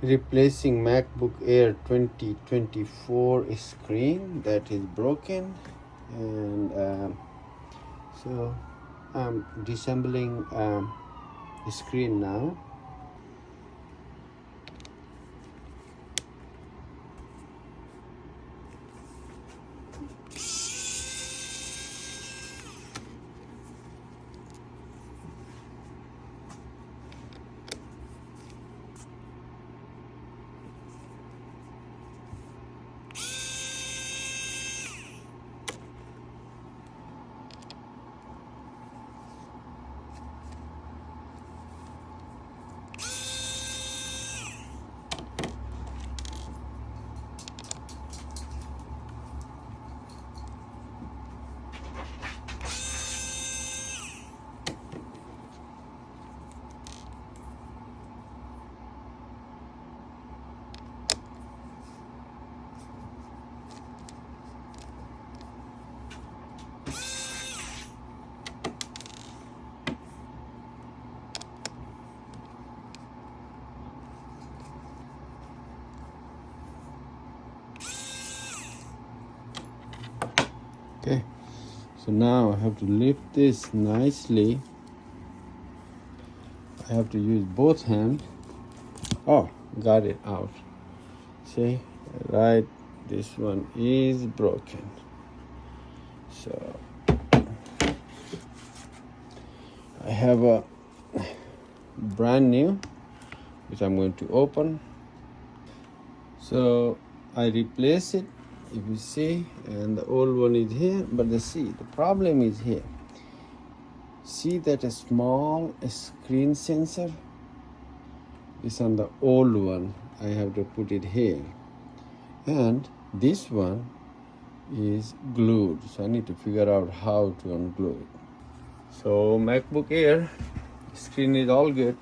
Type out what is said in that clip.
replacing MacBook Air 2024 screen that is broken, and so I'm disassembling the screen now. Okay, so now I have to lift this nicely. I have to use both hands. Oh, got it out. See, right, this one is broken. So I have a brand new, which I'm going to open. So I replace it, if you see, and the old one is here, but the problem is here. See that a small screen sensor is on the old one. I have to put it here, and this one is glued, so I need to figure out how to unglue it. So MacBook Air screen is all good.